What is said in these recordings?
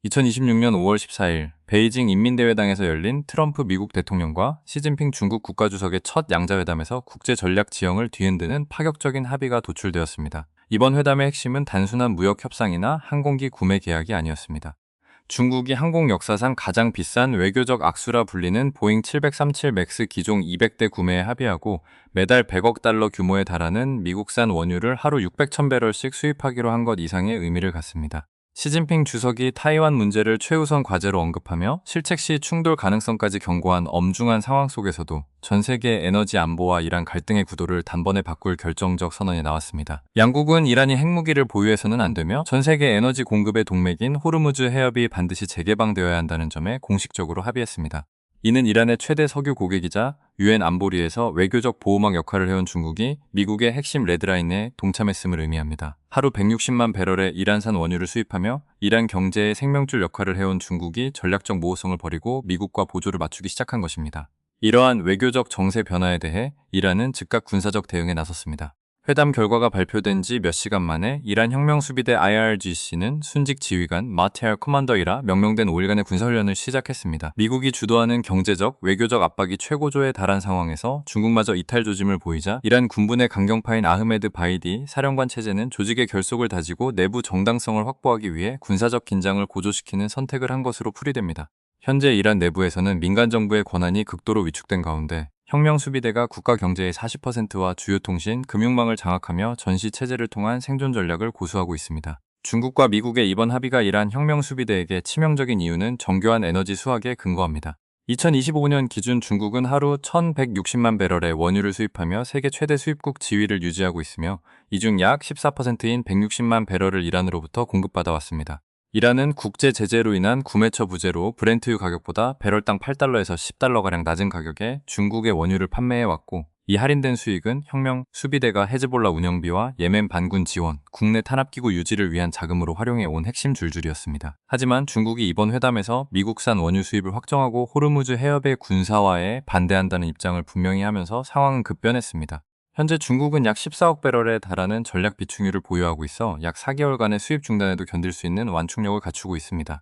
2026년 5월 14일 베이징 인민대회당에서 열린 트럼프 미국 대통령과 시진핑 중국 국가주석의 첫 양자회담에서 국제 전략 지형을 뒤흔드는 파격적인 합의가 도출되었습니다. 이번 회담의 핵심은 단순한 무역 협상이나 항공기 구매 계약이 아니었습니다. 중국이 항공 역사상 가장 비싼 외교적 악수라 불리는 보잉 737 맥스 기종 200대 구매에 합의하고 매달 100억 달러 규모에 달하는 미국산 원유를 하루 600,000배럴씩 수입하기로 한 것 이상의 의미를 갖습니다. 시진핑 주석이 타이완 문제를 최우선 과제로 언급하며 실책 시 충돌 가능성까지 경고한 엄중한 상황 속에서도 전 세계 에너지 안보와 이란 갈등의 구도를 단번에 바꿀 결정적 선언이 나왔습니다. 양국은 이란이 핵무기를 보유해서는 안 되며 전 세계 에너지 공급의 동맥인 호르무즈 해협이 반드시 재개방되어야 한다는 점에 공식적으로 합의했습니다. 이는 이란의 최대 석유 고객이자 유엔 안보리에서 외교적 보호막 역할을 해온 중국이 미국의 핵심 레드라인에 동참했음을 의미합니다. 하루 160만 배럴의 이란산 원유를 수입하며 이란 경제의 생명줄 역할을 해온 중국이 전략적 모호성을 버리고 미국과 보조를 맞추기 시작한 것입니다. 이러한 외교적 정세 변화에 대해 이란은 즉각 군사적 대응에 나섰습니다. 회담 결과가 발표된 지 몇 시간 만에 이란 혁명수비대 IRGC는 순직 지휘관 마테알 커만더이라 명명된 5일간의 군사훈련을 시작했습니다. 미국이 주도하는 경제적, 외교적 압박이 최고조에 달한 상황에서 중국마저 이탈 조짐을 보이자 이란 군부의 강경파인 아흐메드 바이디 사령관 체제는 조직의 결속을 다지고 내부 정당성을 확보하기 위해 군사적 긴장을 고조시키는 선택을 한 것으로 풀이됩니다. 현재 이란 내부에서는 민간 정부의 권한이 극도로 위축된 가운데 혁명수비대가 국가 경제의 40%와 주요 통신, 금융망을 장악하며 전시 체제를 통한 생존 전략을 고수하고 있습니다. 중국과 미국의 이번 합의가 이란 혁명수비대에게 치명적인 이유는 정교한 에너지 수확에 근거합니다. 2025년 기준 중국은 하루 1,160만 배럴의 원유를 수입하며 세계 최대 수입국 지위를 유지하고 있으며 이 중 약 14%인 160만 배럴을 이란으로부터 공급받아 왔습니다. 이란은 국제 제재로 인한 구매처 부재로 브렌트유 가격보다 배럴당 8달러에서 10달러가량 낮은 가격에 중국의 원유를 판매해왔고 이 할인된 수익은 혁명 수비대가 헤즈볼라 운영비와 예멘 반군 지원, 국내 탄압기구 유지를 위한 자금으로 활용해온 핵심 줄줄이었습니다. 하지만 중국이 이번 회담에서 미국산 원유 수입을 확정하고 호르무즈 해협의 군사화에 반대한다는 입장을 분명히 하면서 상황은 급변했습니다. 현재 중국은 약 14억 배럴에 달하는 전략 비축유를 보유하고 있어 약 4개월간의 수입 중단에도 견딜 수 있는 완충력을 갖추고 있습니다.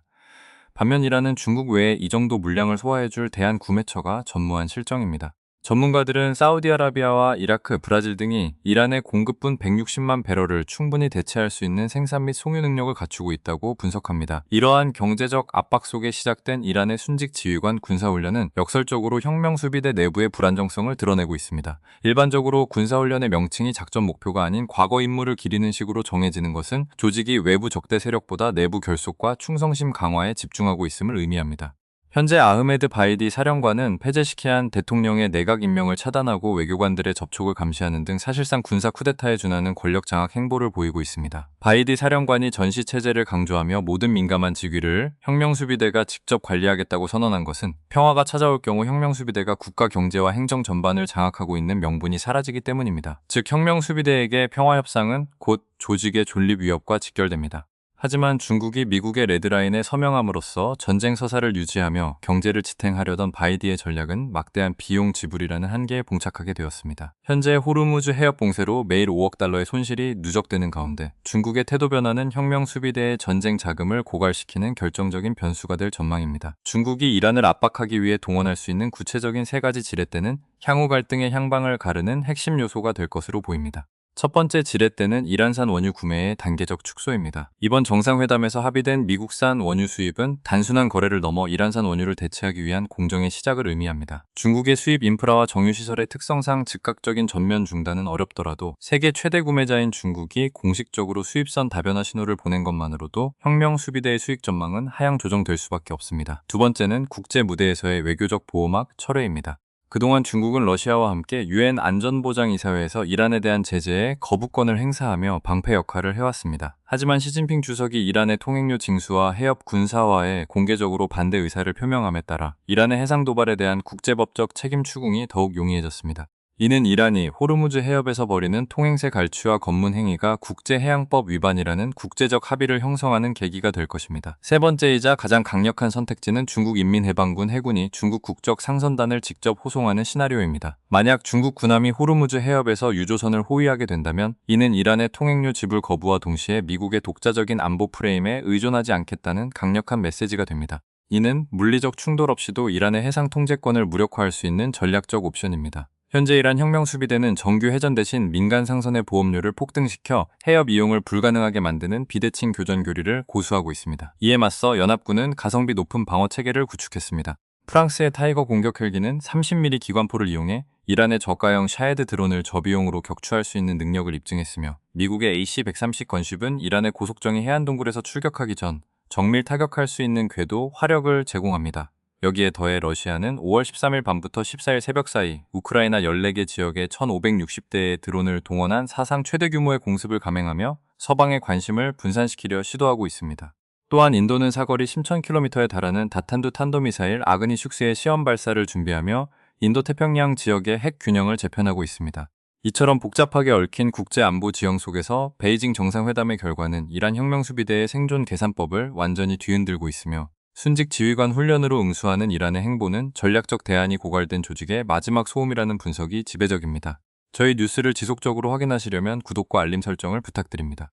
반면 이란은 중국 외에 이 정도 물량을 소화해줄 대한 구매처가 전무한 실정입니다. 전문가들은 사우디아라비아와 이라크, 브라질 등이 이란의 공급분 160만 배럴을 충분히 대체할 수 있는 생산 및 송유 능력을 갖추고 있다고 분석합니다. 이러한 경제적 압박 속에 시작된 이란의 순직 지휘관 군사훈련은 역설적으로 혁명수비대 내부의 불안정성을 드러내고 있습니다. 일반적으로 군사훈련의 명칭이 작전 목표가 아닌 과거 임무를 기리는 식으로 정해지는 것은 조직이 외부 적대 세력보다 내부 결속과 충성심 강화에 집중하고 있음을 의미합니다. 현재 아흐메드 바이디 사령관은 페제시키안 대통령의 내각 임명을 차단하고 외교관들의 접촉을 감시하는 등 사실상 군사 쿠데타에 준하는 권력 장악 행보를 보이고 있습니다. 바이디 사령관이 전시 체제를 강조하며 모든 민감한 직위를 혁명수비대가 직접 관리하겠다고 선언한 것은 평화가 찾아올 경우 혁명수비대가 국가 경제와 행정 전반을 장악하고 있는 명분이 사라지기 때문입니다. 즉 혁명수비대에게 평화협상은 곧 조직의 존립 위협과 직결됩니다. 하지만 중국이 미국의 레드라인에 서명함으로써 전쟁 서사를 유지하며 경제를 지탱하려던 바이디의 전략은 막대한 비용 지불이라는 한계에 봉착하게 되었습니다. 현재 호르무즈 해협 봉쇄로 매일 5억 달러의 손실이 누적되는 가운데 중국의 태도 변화는 혁명 수비대의 전쟁 자금을 고갈시키는 결정적인 변수가 될 전망입니다. 중국이 이란을 압박하기 위해 동원할 수 있는 구체적인 세 가지 지렛대는 향후 갈등의 향방을 가르는 핵심 요소가 될 것으로 보입니다. 첫 번째 지렛대는 이란산 원유 구매의 단계적 축소입니다. 이번 정상회담에서 합의된 미국산 원유 수입은 단순한 거래를 넘어 이란산 원유를 대체하기 위한 공정의 시작을 의미합니다. 중국의 수입 인프라와 정유시설의 특성상 즉각적인 전면 중단은 어렵더라도 세계 최대 구매자인 중국이 공식적으로 수입선 다변화 신호를 보낸 것만으로도 혁명 수비대의 수익 전망은 하향 조정될 수밖에 없습니다. 두 번째는 국제 무대에서의 외교적 보호막 철회입니다. 그동안 중국은 러시아와 함께 유엔 안전보장이사회에서 이란에 대한 제재에 거부권을 행사하며 방패 역할을 해왔습니다. 하지만 시진핑 주석이 이란의 통행료 징수와 해협 군사화에 공개적으로 반대 의사를 표명함에 따라 이란의 해상 도발에 대한 국제법적 책임 추궁이 더욱 용이해졌습니다. 이는 이란이 호르무즈 해협에서 벌이는 통행세 갈취와 검문 행위가 국제해양법 위반이라는 국제적 합의를 형성하는 계기가 될 것입니다. 세 번째이자 가장 강력한 선택지는 중국 인민해방군 해군이 중국 국적 상선단을 직접 호송하는 시나리오입니다. 만약 중국 군함이 호르무즈 해협에서 유조선을 호위하게 된다면 이는 이란의 통행료 지불 거부와 동시에 미국의 독자적인 안보 프레임에 의존하지 않겠다는 강력한 메시지가 됩니다. 이는 물리적 충돌 없이도 이란의 해상 통제권을 무력화할 수 있는 전략적 옵션입니다. 현재 이란 혁명수비대는 정규 해전 대신 민간 상선의 보험료를 폭등시켜 해협 이용을 불가능하게 만드는 비대칭 교전 교리를 고수하고 있습니다. 이에 맞서 연합군은 가성비 높은 방어 체계를 구축했습니다. 프랑스의 타이거 공격 헬기는 30mm 기관포를 이용해 이란의 저가형 샤헤드 드론을 저비용으로 격추할 수 있는 능력을 입증했으며 미국의 AC-130 건쉽은 이란의 고속정이 해안 동굴에서 출격하기 전 정밀 타격할 수 있는 궤도 화력을 제공합니다. 여기에 더해 러시아는 5월 13일 밤부터 14일 새벽 사이 우크라이나 14개 지역에 1,560대의 드론을 동원한 사상 최대 규모의 공습을 감행하며 서방의 관심을 분산시키려 시도하고 있습니다. 또한 인도는 사거리 10,000km에 달하는 다탄두 탄도미사일 아그니 슈크스의 시험 발사를 준비하며 인도 태평양 지역의 핵 균형을 재편하고 있습니다. 이처럼 복잡하게 얽힌 국제안보 지형 속에서 베이징 정상회담의 결과는 이란 혁명수비대의 생존 계산법을 완전히 뒤흔들고 있으며 순직 지휘관 훈련으로 응수하는 이란의 행보는 전략적 대안이 고갈된 조직의 마지막 소음이라는 분석이 지배적입니다. 저희 뉴스를 지속적으로 확인하시려면 구독과 알림 설정을 부탁드립니다.